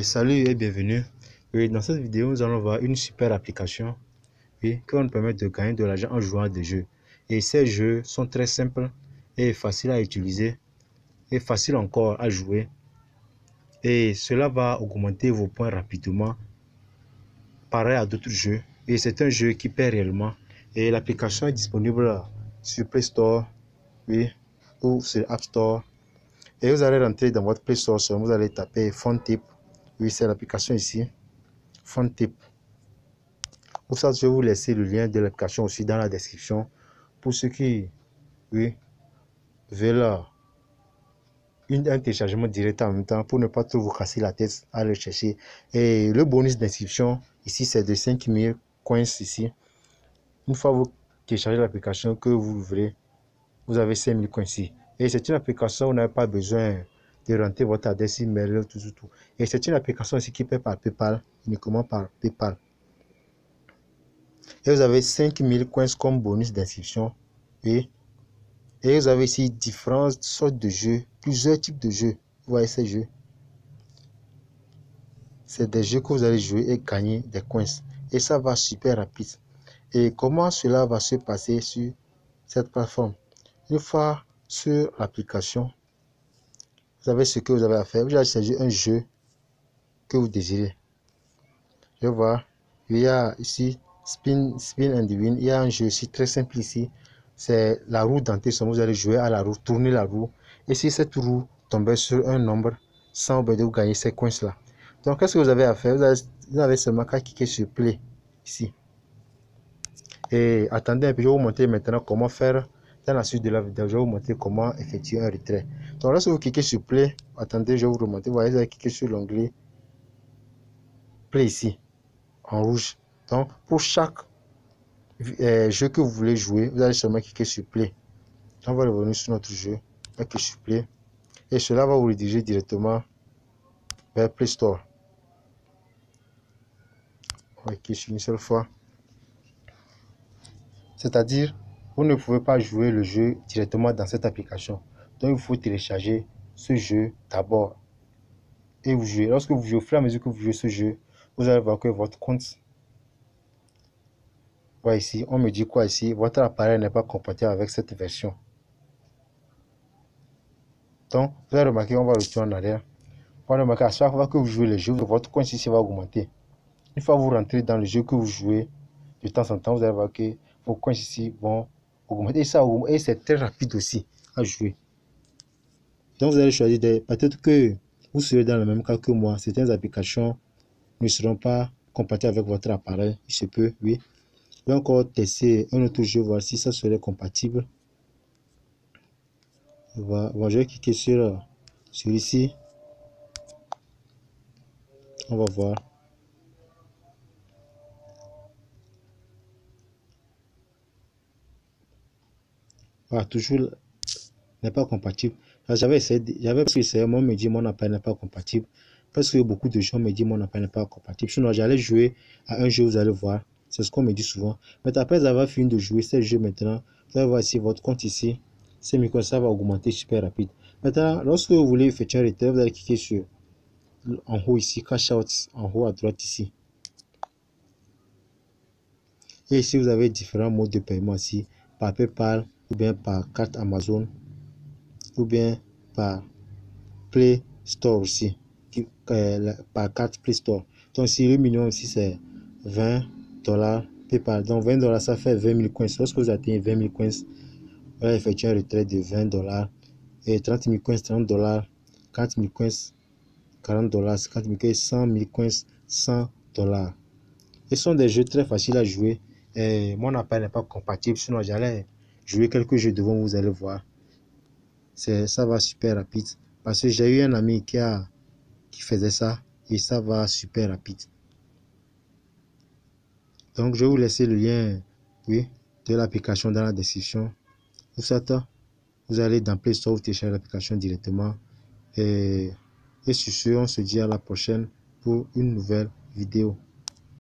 Salut et bienvenue. Dans cette vidéo, nous allons voir une super application qui va nous permettre de gagner de l'argent en jouant à des jeux. Et ces jeux sont très simples et faciles à utiliser et faciles encore à jouer. Et cela va augmenter vos points rapidement, pareil à d'autres jeux. Et c'est un jeu qui paie réellement. Et l'application est disponible sur Play Store, oui, ou sur App Store. Et vous allez rentrer dans votre Play Store, vous allez taper Funtip. Oui, c'est l'application ici. Funtip. Pour ça, je vais vous laisser le lien de l'application aussi dans la description pour ceux qui veulent un téléchargement direct en même temps pour ne pas trop vous casser la tête à le chercher. Et le bonus d'inscription ici, c'est de 5000 coins ici. Une fois vous téléchargez l'application que vous voulez, vous avez 5000 coins ici. Et c'est une application où vous n'avez pas besoin de rentrer votre adresse email, tout. Et c'est une application aussi qui paie par PayPal, uniquement par PayPal. Et vous avez 5000 coins comme bonus d'inscription. Et vous avez ici différentes sortes de jeux, plusieurs types de jeux. Vous voyez ces jeux. C'est des jeux que vous allez jouer et gagner des coins. Et ça va super rapide. Et comment cela va se passer sur cette plateforme? Une fois sur l'application, vous avez ce que vous avez à faire. Vous allez choisir un jeu que vous désirez. Je vois, il y a ici Spin and Win. Il y a un jeu ici très simple ici. C'est la roue dentée. Vous allez jouer à la roue, tourner la roue. Et si cette roue tombe sur un nombre, sans vous gagner ces coins là. Donc, qu'est-ce que vous avez à faire? Vous avez seulement qu'à cliquer sur Play ici. Et attendez un peu, je vais vous montrer maintenant comment faire. Dans la suite de la vidéo, je vais vous montrer comment effectuer un retrait. Donc, lorsque vous cliquez sur Play, attendez, je vais vous remonter. Vous voyez, vous allez cliquer sur l'onglet Play ici, en rouge. Donc, pour chaque jeu que vous voulez jouer, vous allez seulement cliquer sur Play. On va revenir sur notre jeu, cliquer sur Play. Et cela va vous rediriger directement vers Play Store. On va cliquer sur une seule fois. C'est-à-dire, vous ne pouvez pas jouer le jeu directement dans cette application. Donc, il faut télécharger ce jeu d'abord et vous jouez. Lorsque vous jouez, au fur et à mesure que vous jouez ce jeu, vous allez voir que votre compte, voilà ici, on me dit quoi ici? Votre appareil n'est pas compatible avec cette version. Donc, vous allez remarquer, on va retourner en arrière. On va remarquer à chaque fois que vous jouez le jeu, votre compte ici va augmenter. Une fois que vous rentrez dans le jeu que vous jouez, de temps en temps, vous allez voir que vos coins ici vont augmenter. Et c'est très rapide aussi à jouer. Donc, vous allez choisir peut-être que vous serez dans le même cas que moi. Certaines applications ne seront pas compatibles avec votre appareil. Il se peut, oui. Je vais encore tester un autre jeu, voir si ça serait compatible. Bon, je vais cliquer sur celui-ci. On va voir. Voilà, toujours n'est pas compatible. J'avais essayé, moi on me dit mon appareil n'est pas compatible. Parce que beaucoup de gens me disent mon appareil n'est pas compatible. Sinon, j'allais jouer à un jeu, vous allez voir. C'est ce qu'on me dit souvent. Mais après avoir fini de jouer ce jeu maintenant, vous allez voir ici votre compte ici. C'est micro, ça va augmenter super rapide. Maintenant, lorsque vous voulez effectuer un retrait, vous allez cliquer sur en haut ici, cash out, en haut à droite ici. Et ici, vous avez différents modes de paiement ici, par PayPal, ou bien par carte Amazon, ou bien par Play Store aussi, par carte Play Store. Donc, si le minimum ici c'est $20 PayPal, donc $20 ça fait 20 000 coins. Lorsque vous atteignez 20 000 coins, vous allez effectuer un retrait de $20 et 30 000 coins, $30, 40 000 coins, $40, 50 000 coins, 100 000 coins, $100. Ce sont des jeux très faciles à jouer. Et mon appareil n'est pas compatible, sinon j'allais jouer quelques jeux devant vous, allez voir. Ça va super rapide. Parce que j'ai eu un ami qui faisait ça et ça va super rapide. Donc je vais vous laisser le lien de l'application dans la description. Vous allez dans Play Store, vous téléchargez l'application directement. Et sur ce, on se dit à la prochaine pour une nouvelle vidéo.